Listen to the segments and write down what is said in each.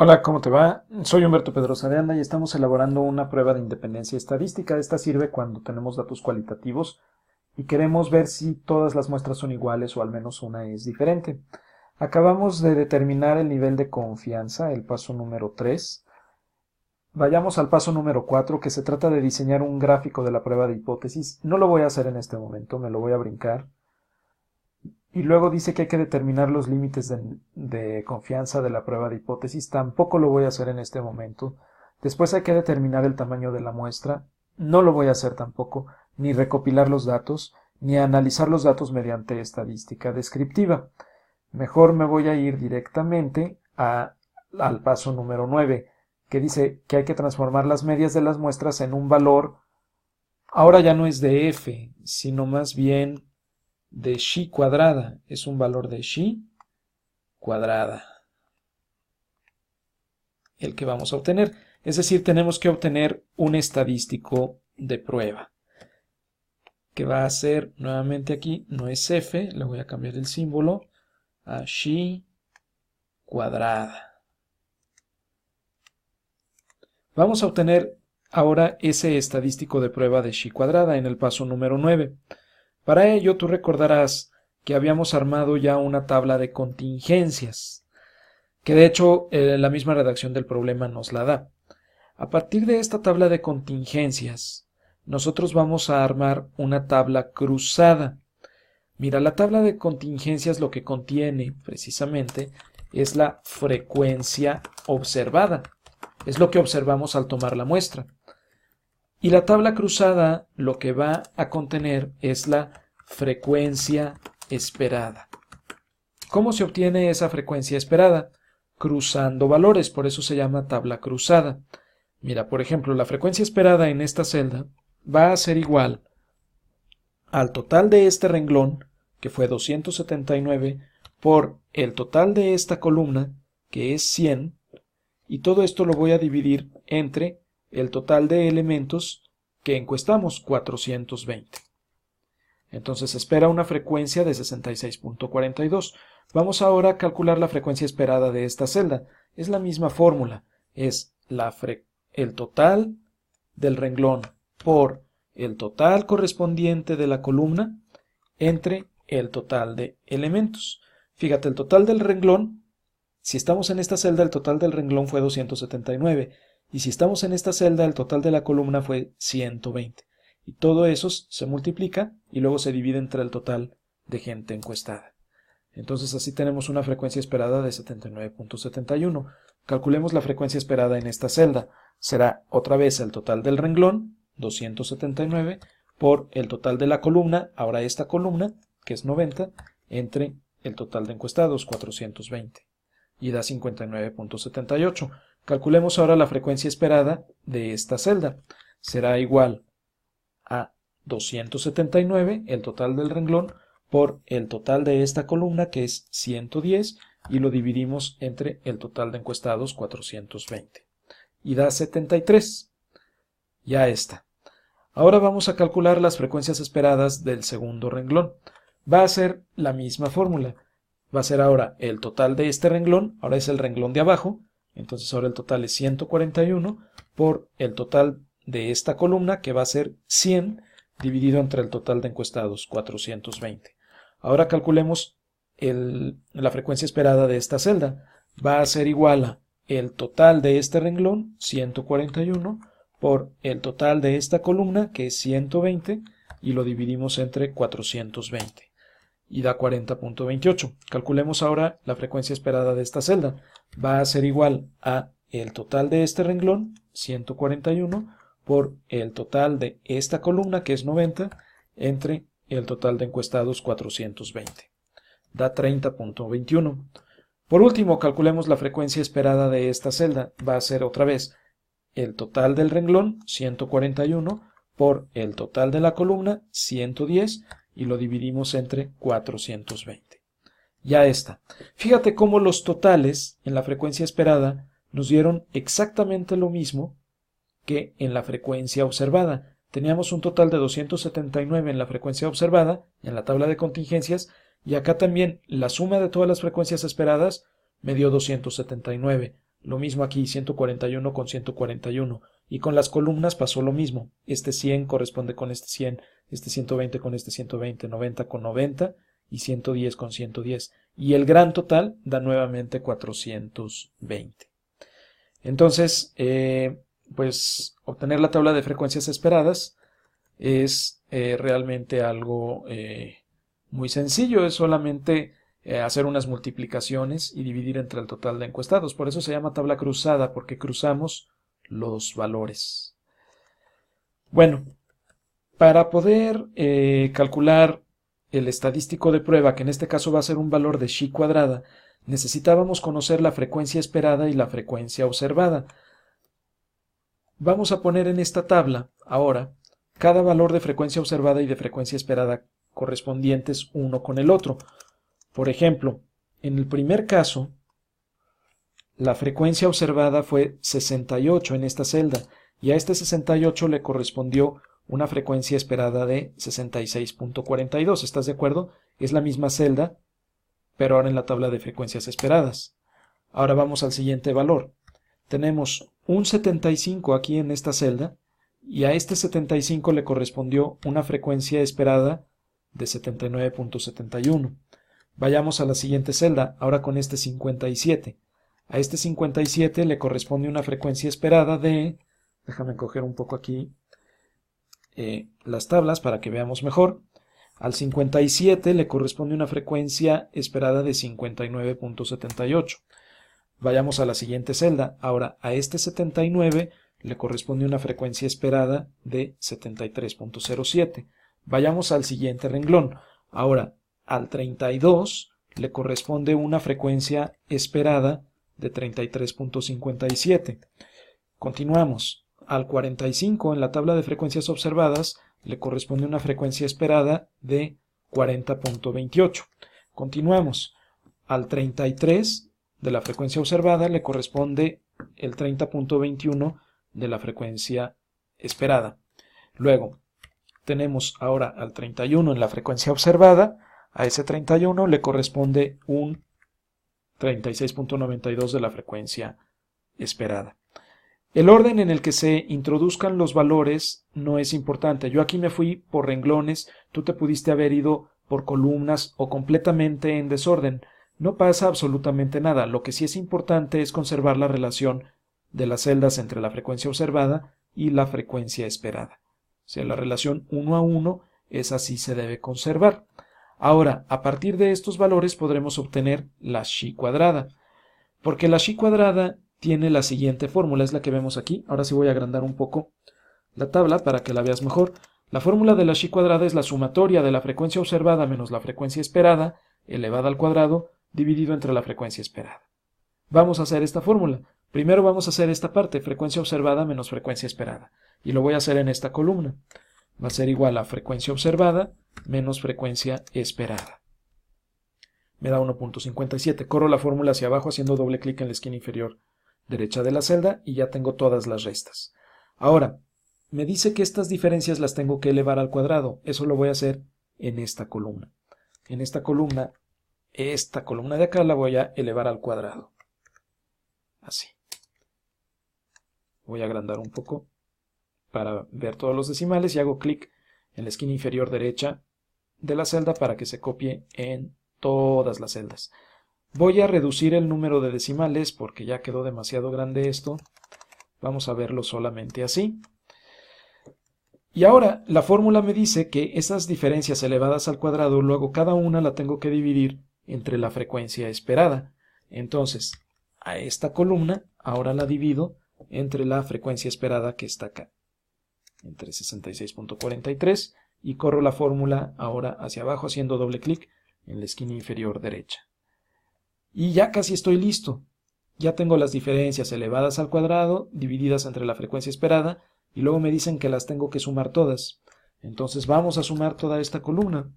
Hola, ¿cómo te va? Soy Humberto Pedrosa de Anda y estamos elaborando una prueba de independencia estadística. Esta sirve cuando tenemos datos cualitativos y queremos ver si todas las muestras son iguales o al menos una es diferente. Acabamos de determinar el nivel de confianza, el paso número 3. Vayamos al paso número 4, que se trata de diseñar un gráfico de la prueba de hipótesis. No lo voy a hacer en este momento, me lo voy a brincar. Y luego dice que hay que determinar los límites de confianza de la prueba de hipótesis. Tampoco lo voy a hacer en este momento. Después hay que determinar el tamaño de la muestra. No lo voy a hacer tampoco, ni recopilar los datos, ni analizar los datos mediante estadística descriptiva. Mejor me voy a ir directamente al paso número 9, que dice que hay que transformar las medias de las muestras en un valor. Ahora ya no es de f, sino más bien de xi cuadrada. Es un valor de xi cuadrada el que vamos a obtener. Es decir, tenemos que obtener un estadístico de prueba, que va a ser, nuevamente aquí, no es f, le voy a cambiar el símbolo a xi cuadrada. Vamos a obtener ahora ese estadístico de prueba de xi cuadrada en el paso número 9. Para ello, tú recordarás que habíamos armado ya una tabla de contingencias, que de hecho la misma redacción del problema nos la da. A partir de esta tabla de contingencias, nosotros vamos a armar una tabla cruzada. Mira, la tabla de contingencias lo que contiene precisamente es la frecuencia observada. Es lo que observamos al tomar la muestra. Y la tabla cruzada lo que va a contener es la frecuencia esperada. ¿Cómo se obtiene esa frecuencia esperada? Cruzando valores, por eso se llama tabla cruzada. Mira, por ejemplo, la frecuencia esperada en esta celda va a ser igual al total de este renglón, que fue 279, por el total de esta columna, que es 100, y todo esto lo voy a dividir entre el total de elementos que encuestamos, 420. Entonces espera una frecuencia de 66.42. Vamos ahora a calcular la frecuencia esperada de esta celda. Es la misma fórmula, es el total del renglón por el total correspondiente de la columna entre el total de elementos. Fíjate, el total del renglón, si estamos en esta celda, el total del renglón fue 279, y si estamos en esta celda, el total de la columna fue 120. Y todo eso se multiplica y luego se divide entre el total de gente encuestada. Entonces así tenemos una frecuencia esperada de 79.71. Calculemos la frecuencia esperada en esta celda. Será otra vez el total del renglón, 279, por el total de la columna, ahora esta columna, que es 90, entre el total de encuestados, 420, y da 59.78. Calculemos ahora la frecuencia esperada de esta celda. Será igual a 279, el total del renglón, por el total de esta columna, que es 110, y lo dividimos entre el total de encuestados, 420. Y da 73. Ya está. Ahora vamos a calcular las frecuencias esperadas del segundo renglón. Va a ser la misma fórmula. Va a ser ahora el total de este renglón, ahora es el renglón de abajo, entonces ahora el total es 141 por el total de esta columna, que va a ser 100 dividido entre el total de encuestados, 420. Ahora calculemos la frecuencia esperada de esta celda. Va a ser igual a el total de este renglón, 141, por el total de esta columna, que es 120, y lo dividimos entre 420. Y da 40.28. Calculemos ahora la frecuencia esperada de esta celda. Va a ser igual a el total de este renglón, 141, por el total de esta columna, que es 90, entre el total de encuestados, 420. Da 30.21. Por último, calculemos la frecuencia esperada de esta celda. Va a ser otra vez el total del renglón, 141, por el total de la columna, 110, y lo dividimos entre 420. Ya está. Fíjate cómo los totales en la frecuencia esperada nos dieron exactamente lo mismo que en la frecuencia observada. Teníamos un total de 279 en la frecuencia observada, en la tabla de contingencias, y acá también la suma de todas las frecuencias esperadas me dio 279. Lo mismo aquí, 141 con 141. Y con las columnas pasó lo mismo. Este 100 corresponde con este 100, este 120 con este 120, 90 con 90 y 110 con 110. Y el gran total da nuevamente 420. Entonces, pues obtener la tabla de frecuencias esperadas es realmente algo muy sencillo. Es solamente hacer unas multiplicaciones y dividir entre el total de encuestados. Por eso se llama tabla cruzada, porque cruzamos los valores. Bueno, para poder calcular el estadístico de prueba, que en este caso va a ser un valor de chi cuadrada, necesitábamos conocer la frecuencia esperada y la frecuencia observada. Vamos a poner en esta tabla ahora cada valor de frecuencia observada y de frecuencia esperada correspondientes uno con el otro. Por ejemplo, en el primer caso, la frecuencia observada fue 68 en esta celda, y a este 68 le correspondió una frecuencia esperada de 66.42. ¿Estás de acuerdo? Es la misma celda, pero ahora en la tabla de frecuencias esperadas. Ahora vamos al siguiente valor. Tenemos un 75 aquí en esta celda, y a este 75 le correspondió una frecuencia esperada de 79.71. Vayamos a la siguiente celda, ahora con este 57. A este 57 le corresponde una frecuencia esperada de... Déjame coger un poco aquí las tablas para que veamos mejor. Al 57 le corresponde una frecuencia esperada de 59.78. Vayamos a la siguiente celda. Ahora a este 79 le corresponde una frecuencia esperada de 73.07. Vayamos al siguiente renglón. Ahora al 32 le corresponde una frecuencia esperada de 33.57. Continuamos. Al 45 en la tabla de frecuencias observadas le corresponde una frecuencia esperada de 40.28. Continuamos. Al 33 de la frecuencia observada le corresponde el 30.21 de la frecuencia esperada. Luego tenemos ahora al 31 en la frecuencia observada. A ese 31 le corresponde un 36.92 de la frecuencia esperada. El orden en el que se introduzcan los valores no es importante. Yo aquí me fui por renglones, tú te pudiste haber ido por columnas o completamente en desorden. No pasa absolutamente nada. Lo que sí es importante es conservar la relación de las celdas entre la frecuencia observada y la frecuencia esperada. O sea, la relación 1 a 1 es así se debe conservar. Ahora, a partir de estos valores podremos obtener la chi cuadrada, porque la chi cuadrada tiene la siguiente fórmula, es la que vemos aquí. Ahora sí voy a agrandar un poco la tabla para que la veas mejor. La fórmula de la chi cuadrada es la sumatoria de la frecuencia observada menos la frecuencia esperada elevada al cuadrado dividido entre la frecuencia esperada. Vamos a hacer esta fórmula. Primero vamos a hacer esta parte, frecuencia observada menos frecuencia esperada, y lo voy a hacer en esta columna. Va a ser igual a frecuencia observada menos frecuencia esperada. Me da 1.57. Corro la fórmula hacia abajo haciendo doble clic en la esquina inferior derecha de la celda y ya tengo todas las restas. Ahora, me dice que estas diferencias las tengo que elevar al cuadrado. Eso lo voy a hacer en esta columna. En esta columna de acá la voy a elevar al cuadrado. Así. Voy a agrandar un poco para ver todos los decimales y hago clic en la esquina inferior derecha de la celda para que se copie en todas las celdas. Voy a reducir el número de decimales porque ya quedó demasiado grande esto. Vamos a verlo solamente así. Y ahora la fórmula me dice que esas diferencias elevadas al cuadrado, luego cada una la tengo que dividir entre la frecuencia esperada. Entonces, a esta columna ahora la divido entre la frecuencia esperada que está acá, entre 66.43, y corro la fórmula ahora hacia abajo haciendo doble clic en la esquina inferior derecha. Y ya casi estoy listo. Ya tengo las diferencias elevadas al cuadrado divididas entre la frecuencia esperada y luego me dicen que las tengo que sumar todas. Entonces vamos a sumar toda esta columna.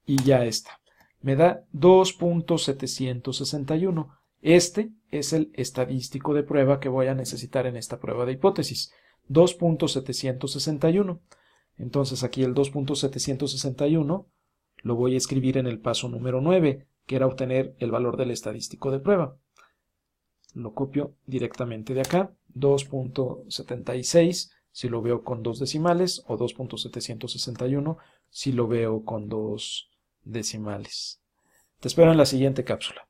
Y ya está. Me da 2.761. Este es el estadístico de prueba que voy a necesitar en esta prueba de hipótesis. 2.761. Entonces aquí el 2.761 lo voy a escribir en el paso número 9. que era obtener el valor del estadístico de prueba. Lo copio directamente de acá, 2.76 si lo veo con 2 decimales, o 2.761 si lo veo con 2 decimales. Te espero en la siguiente cápsula.